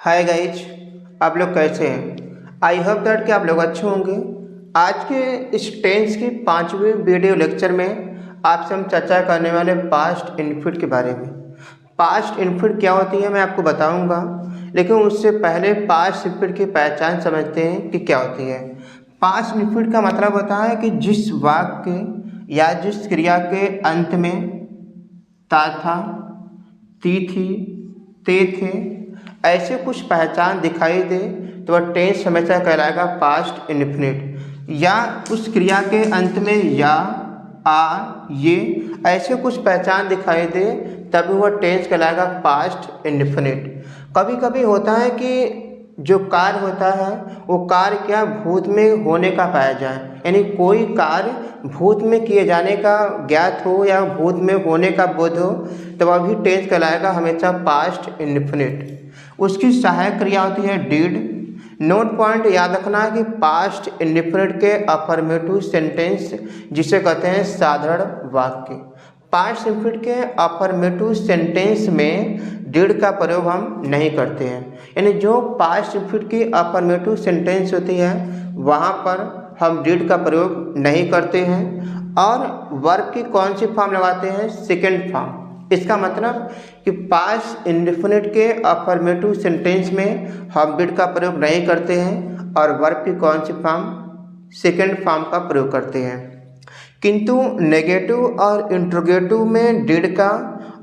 Hi guys, आप लोग कैसे हैं। आई होप दैट कि आप लोग अच्छे होंगे। आज के इस टेंस की 5वीं वीडियो लेक्चर में आपसे हम चर्चा करने वाले पास्ट इन्फिनिट के बारे में। पास्ट इन्फिनिट क्या होती है मैं आपको बताऊंगा, लेकिन उससे पहले पास्ट इन्फिनिट की पहचान समझते हैं कि क्या होती है। पास्ट इन्फिनिट का मतलब होता है कि जिस वाक्य या जिस क्रिया के अंत में ता था, ती थी, ते थे ऐसे कुछ पहचान दिखाई दे तो वह टेंस हमेशा कहलाएगा पास्ट इन्फिनिट। या उस क्रिया के अंत में या, आ, ये ऐसे कुछ पहचान दिखाई दे तभी वह टेंस कहलाएगा पास्ट इन्फिनिट। कभी कभी होता है कि जो कार्य होता है वो कार्य क्या भूत में होने का पाया जाए, यानी कोई कार्य भूत में किए जाने का ज्ञात हो या भूत में होने का बोध हो तो वह भी टेंस कहलाएगा हमेशा पास्ट इन्फिनिट। उसकी सहायक क्रिया होती है डिड। नोट पॉइंट याद रखना है कि पास्ट इन्फिनिट के अफर्मेटिव सेंटेंस जिसे कहते हैं साधारण वाक्य, पास्ट इन्फिनिट के अफर्मेटिव सेंटेंस में डिड का प्रयोग हम नहीं करते हैं। यानी जो पास्ट इन्फिनिट की अफर्मेटिव सेंटेंस होती है वहाँ पर हम डिड का प्रयोग नहीं करते हैं और वर्ब की कौन सी फॉर्म लगाते हैं, सेकेंड फॉर्म। इसका मतलब कि पास्ट इन्फिनिट के अफर्मेटिव सेंटेंस में हम डिड का प्रयोग नहीं करते हैं और वर्ब की कौन सी फॉर्म, सेकेंड फॉर्म का प्रयोग करते हैं। किंतु नेगेटिव और इंट्रोगेटिव में डिड का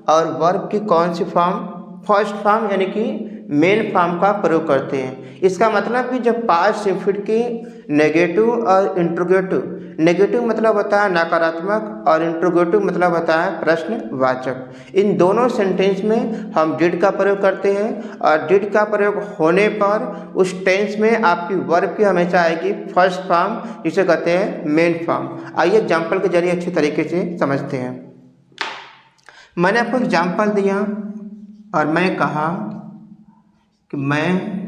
और वर्ब की कौन सी फॉर्म, फर्स्ट फॉर्म यानी कि मेन फॉर्म का प्रयोग करते हैं। इसका मतलब कि जब पास्ट इन्फिनिट की नेगेटिव और इंट्रोगेटिव, नेगेटिव मतलब होता है नकारात्मक और इंट्रोगेटिव मतलब होता है प्रश्नवाचक, इन दोनों सेंटेंस में हम डिड का प्रयोग करते हैं और डिड का प्रयोग होने पर उस टेंस में आपकी वर्ब की हमेशा आएगी फर्स्ट फॉर्म जिसे कहते हैं मेन फॉर्म। आइए एग्जाम्पल के जरिए अच्छी तरीके से समझते हैं। मैंने आपको एग्जाम्पल दिया और मैं कहा कि मैं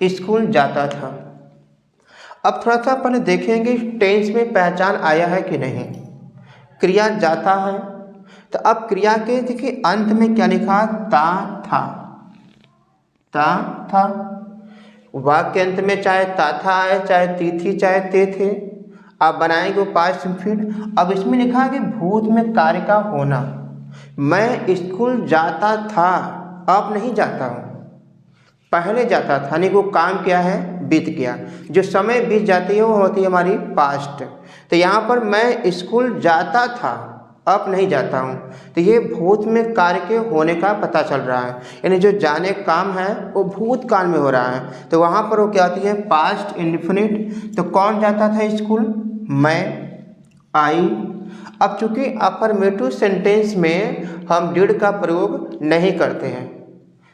स्कूल जाता था। अब थोड़ा सा पहले देखेंगे टेंस में पहचान आया है कि नहीं। क्रिया जाता है तो अब क्रिया के देखिए अंत में क्या लिखा, ता था, ता था। वाक्य अंत में चाहे ता था आए, चाहे ती थी, चाहे ते थे, आप बनाएंगे पास्ट इन्फिनिट। अब इसमें लिखा है कि भूत में कार्य का होना। मैं स्कूल जाता था, अब नहीं जाता हूँ, पहले जाता था, यानी वो काम क्या है, बीत गया। जो समय बीत जाती है वो होती है हमारी पास्ट। तो यहाँ पर मैं स्कूल जाता था, अब नहीं जाता हूँ, तो ये भूत में कार्य के होने का पता चल रहा है, यानी जो जाने काम है वो भूत काल में हो रहा है। तो वहाँ पर वो क्या होती है, पास्ट इन्फिनिट। तो कौन जाता था स्कूल, मैं, आई। अब चूंकि अफर्मेटिव सेंटेंस में हम डिड का प्रयोग नहीं करते हैं,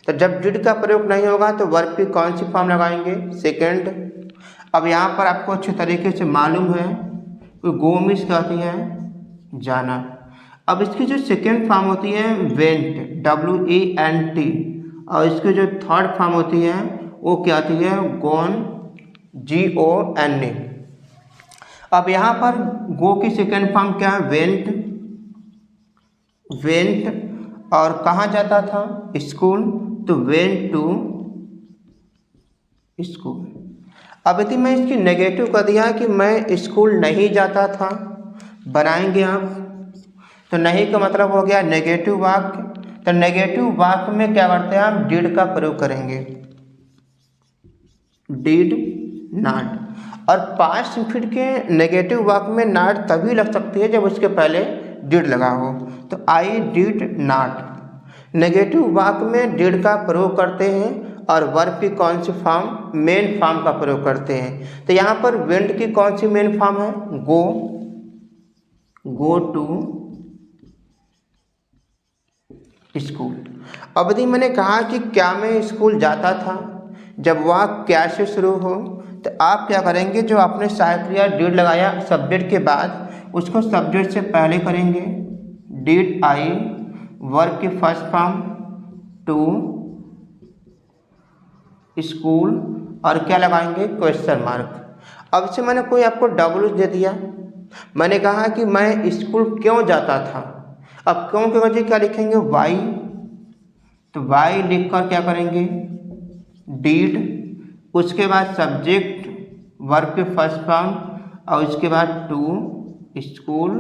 तो जब डिड का प्रयोग नहीं होगा तो वर्ब की कौन सी फॉर्म लगाएंगे, सेकंड। अब यहाँ पर आपको अच्छे तरीके से मालूम है कि गो मीन्स क्या होती है, जाना। अब इसकी जो सेकंड फॉर्म होती है वेंट, WENT, और इसकी जो थर्ड फॉर्म होती है वो क्या होती है, गोन, GONE। अब यहाँ पर गो की सेकंड फॉर्म क्या है, वेंट, वेंट, और कहाँ जाता था, स्कूल, तो वेंट टू स्कूल। अब यदि मैं इसकी नेगेटिव कर दिया कि मैं स्कूल नहीं जाता था, बनाएंगे आप, तो नहीं का मतलब हो गया नेगेटिव वाक्य। तो नेगेटिव वाक्य में क्या करते हैं, हम डिड का प्रयोग करेंगे, डिड नॉट। और पास्ट इन्फिनिट के नेगेटिव वाक्य में नॉट तभी लग सकती है जब उसके पहले डिड लगा हो। तो आई डिड नॉट, नेगेटिव वाक्य में डिड का प्रयोग करते हैं और वर्ब की कौन सी फॉर्म, मेन फॉर्म का प्रयोग करते हैं। तो यहाँ पर वेंट की कौन सी मेन फॉर्म है, गो, गो टू स्कूल। अब यदि मैंने कहा कि क्या मैं स्कूल जाता था, जब वाक्य क्या से शुरू हो तो आप क्या करेंगे, जो आपने सहायक क्रिया डिड लगाया सब्जेक्ट के बाद उसको सब्जेक्ट से पहले करेंगे, डिड आई, वर्ब की फर्स्ट फॉर्म टू स्कूल, और क्या लगाएंगे, क्वेश्चन मार्क। अब से मैंने कोई आपको W दे दिया, मैंने कहा कि मैं स्कूल क्यों जाता था। अब क्यों की वजह क्या लिखेंगे, वाई, तो वाई लिख कर क्या करेंगे, डीड, उसके बाद सब्जेक्ट वर्ब के फर्स्ट फॉर्म और उसके बाद टू, स्कूल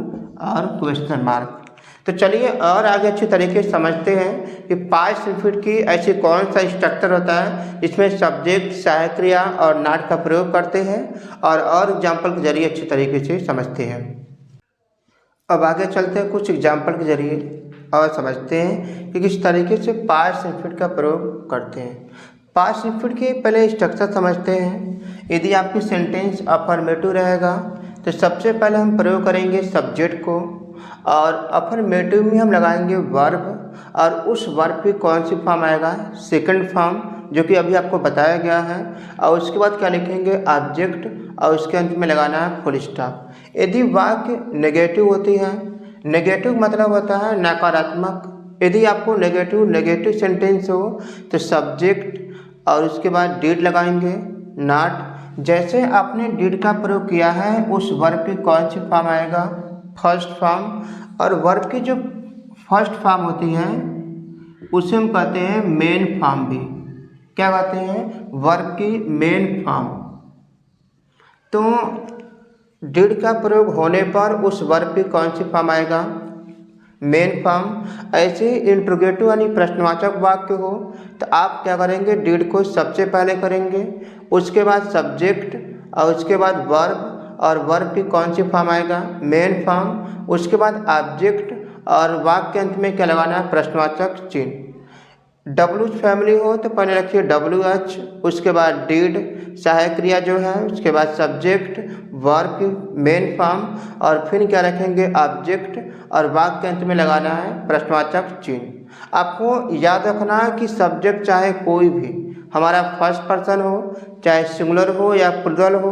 और क्वेश्चन मार्क। तो चलिए और आगे अच्छी तरीके से समझते हैं कि पास्ट इंफिनिट की ऐसी कौन सा स्ट्रक्चर होता है जिसमें सब्जेक्ट, सहायक क्रिया और नॉट का प्रयोग करते हैं, और एग्जाम्पल के जरिए अच्छी तरीके से समझते हैं। अब आगे चलते हैं, कुछ एग्जाम्पल के जरिए और समझते हैं कि किस तरीके से पास्ट इंफिनिट का प्रयोग करते हैं। पास्ट इंफिनिट के पहले स्ट्रक्चर समझते हैं। यदि आपकी सेंटेंस अफर्मेटिव रहेगा तो सबसे पहले हम प्रयोग करेंगे सब्जेक्ट को, और अफर्मेटिव में हम लगाएंगे वर्ब, और उस वर्ब की कौन सी फॉर्म आएगा, सेकंड फॉर्म, जो कि अभी आपको बताया गया है। और उसके बाद क्या लिखेंगे, ऑब्जेक्ट, और उसके अंत में लगाना है फुल स्टॉप। यदि वाक्य नेगेटिव होती है, नेगेटिव मतलब होता है नकारात्मक, यदि आपको नेगेटिव सेंटेंस हो तो सब्जेक्ट और उसके बाद डीड लगाएंगे, नॉट। जैसे आपने डीड का प्रयोग किया है उस वर्ब की कौन सी फॉर्म आएगा, फर्स्ट फॉर्म। और वर्ब की जो फर्स्ट फॉर्म होती है उसे हम कहते हैं मेन फॉर्म भी। क्या कहते हैं, वर्ब की मेन फॉर्म। तो डिड का प्रयोग होने पर उस वर्ब की कौन सी फॉर्म आएगा, मेन फॉर्म। ऐसे ही इंट्रोगेटिव यानी प्रश्नवाचक वाक्य हो तो आप क्या करेंगे, डिड को सबसे पहले करेंगे, उसके बाद सब्जेक्ट और उसके बाद वर्ब, और वर्ब की कौन सी फॉर्म आएगा, मेन फॉर्म। उसके बाद ऑब्जेक्ट, और वाक्य के अंत में क्या लगाना है, प्रश्नवाचक चिन्ह। डब्ल्यू फैमिली हो तो पहले रखिए WH, उसके बाद डीड सहायक क्रिया जो है, उसके बाद सब्जेक्ट, वर्ब की मेन फॉर्म, और फिर क्या रखेंगे, ऑब्जेक्ट, और वाक्य के अंत में लगाना है प्रश्नवाचक चिन्ह। आपको याद रखना है कि सब्जेक्ट चाहे कोई भी हमारा फर्स्ट पर्सन हो, चाहे सिंगुलर हो या प्लूरल हो,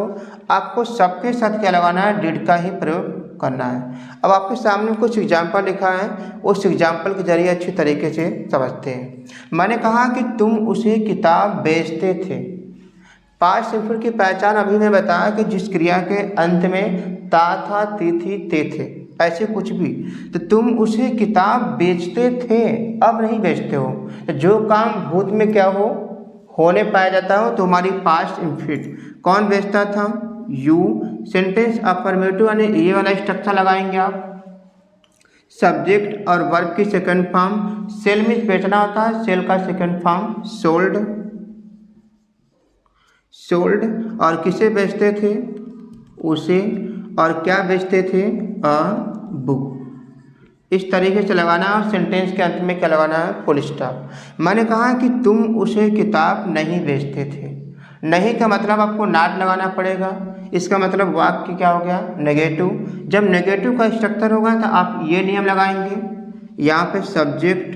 आपको सबके साथ क्या लगाना है, डिड का ही प्रयोग करना है। अब आपके सामने कुछ एग्जाम्पल लिखा है, उस एग्जाम्पल के जरिए अच्छी तरीके से समझते हैं। मैंने कहा कि तुम उसे किताब बेचते थे। पास्ट इंफिनिट की पहचान अभी मैं बताया कि जिस क्रिया के अंत में ता था, ती थी, ते थे, ऐसे कुछ भी, तो तुम उसे किताब बेचते थे, अब नहीं बेचते हो। तो जो काम भूत में क्या हो, होने पाया जाता हो, तो हमारी पास्ट इंफिनिट कौन बेचता था, यू। सेंटेंस अफर्मेटिव यानी ये वाला स्ट्रक्चर लगाएंगे आप, सब्जेक्ट और वर्ब की सेकंड फॉर्म। सेल में बेचना होता है, सेल का सेकंड फॉर्म सोल्ड, सोल्ड। और किसे बेचते थे, उसे। और क्या बेचते थे, अ बुक। इस तरीके से लगाना, और सेंटेंस के अंत में क्या लगाना है, फुल स्टॉप। मैंने कहा कि तुम उसे किताब नहीं बेचते थे। नहीं का मतलब आपको नॉट लगाना पड़ेगा। इसका मतलब वाक्य क्या हो गया, नेगेटिव। जब नेगेटिव का स्ट्रक्चर होगा तो आप ये नियम लगाएंगे, यहाँ पे सब्जेक्ट,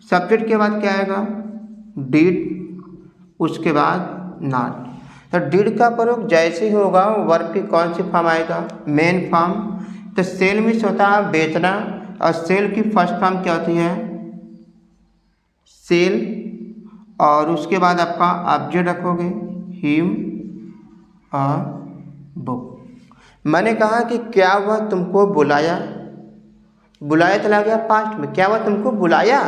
सब्जेक्ट के बाद क्या आएगा, डीड, उसके बाद नॉट। तो डीड का प्रयोग जैसे ही होगा वर्ब की कौन सी फॉर्म आएगा, मेन फॉर्म। तो सेल मिस होता है बेचना, और सेल की फर्स्ट फॉर्म क्या होती है, सेल, और उसके बाद आपका ऑब्जेक्ट रखोगे, हिम, अ बुक। मैंने कहा कि क्या वह तुमको बुलाया, बुलाया चला गया पास्ट में, क्या वह तुमको बुलाया।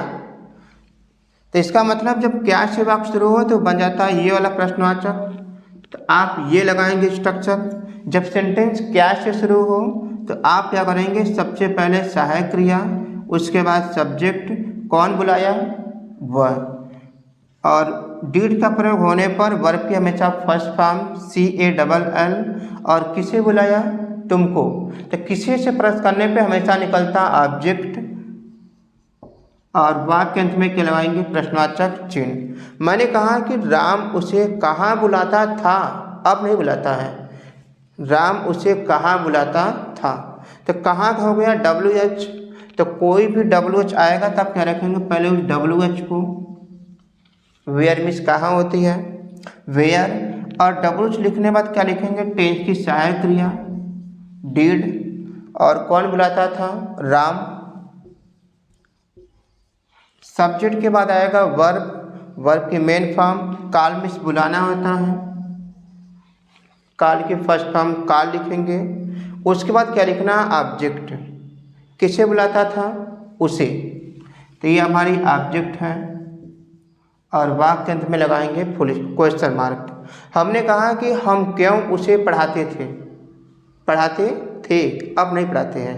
तो इसका मतलब जब क्या से वाक्य शुरू हो तो बन जाता है ये वाला प्रश्नवाचक, तो आप ये लगाएंगे स्ट्रक्चर। जब सेंटेंस क्या से शुरू हो तो आप क्या करेंगे, सबसे पहले सहायक क्रिया, उसके बाद सब्जेक्ट, कौन बुलाया, वह। और डीड का प्रयोग होने पर वर्ब की हमेशा फर्स्ट फॉर्म CALL, और किसे बुलाया, तुमको। तो किसे से प्रश्न करने पे हमेशा निकलता ऑब्जेक्ट, और वाक्य अंत में क्या लगाएंगे, प्रश्नवाचक चिन्ह। मैंने कहा कि राम उसे कहाँ बुलाता था, अब नहीं बुलाता है, राम उसे कहाँ बुलाता था। तो कहाँ का हो गया, WH। तो कोई भी WH आएगा तब क्या रखेंगे, पहले उस WH को। वेयर मिस कहाँ होती है, वेयर। और WH लिखने बाद क्या लिखेंगे, टेंस की सहायक क्रिया, डीड, और कौन बुलाता था, राम। सब्जेक्ट के बाद आएगा वर्ब, वर्ब की मेन फॉर्म, कॉल मिस बुलाना होता है, कॉल की फर्स्ट फॉर्म कॉल लिखेंगे। उसके बाद क्या लिखना, ऑब्जेक्ट, किसे बुलाता था, उसे। तो ये हमारी ऑब्जेक्ट है और वाक्य के अंत में लगाएंगे फुल क्वेश्चन मार्क। हमने कहा कि हम क्यों उसे पढ़ाते थे, अब नहीं पढ़ाते हैं।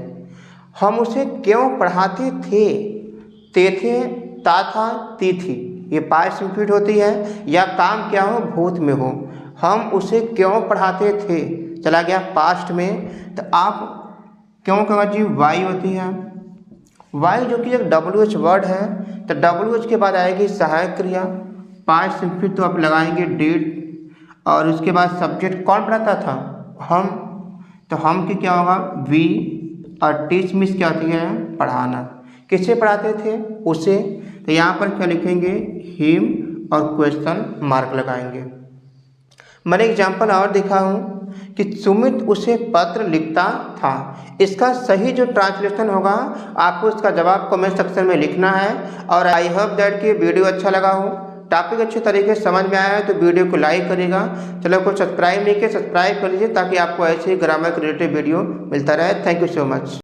हम उसे क्यों पढ़ाते थे, थे, ता था, ती थी, ये पास्ट इंफ्लिक्ट होती है या काम क्या हो, भूत में हो। हम उसे क्यों पढ़ाते थे चला गया पास्ट में, तो आप क्यों का जी वाई होती है, वाई जो कि एक WH वर्ड है, तो WH के बाद आएगी सहायक क्रिया, पास्ट इंफ्लिक्ट तो आप लगाएंगे डिड, और उसके बाद सब्जेक्ट कौन पढ़ाता था, हम, तो हम की क्या होगा वी, और टीच मीन्स क्या होती है, पढ़ाना। किसे पढ़ाते थे, उसे, तो यहाँ पर क्या लिखेंगे हिम और क्वेश्चन मार्क लगाएंगे। मैंने एग्जाम्पल और दिखा हूँ कि सुमित उसे पत्र लिखता था। इसका सही जो ट्रांसलेशन होगा आपको इसका जवाब कमेंट सेक्शन में लिखना है। और आई होप दैट कि वीडियो अच्छा लगा हो, टॉपिक अच्छे तरीके से समझ में आया है तो वीडियो को लाइक करिएगा। चलो कोई सब्सक्राइब नहीं किया सब्सक्राइब कर लीजिए ताकि आपको ऐसे ग्रामर के रिलेटेड वीडियो मिलता रहे। Thank you so much.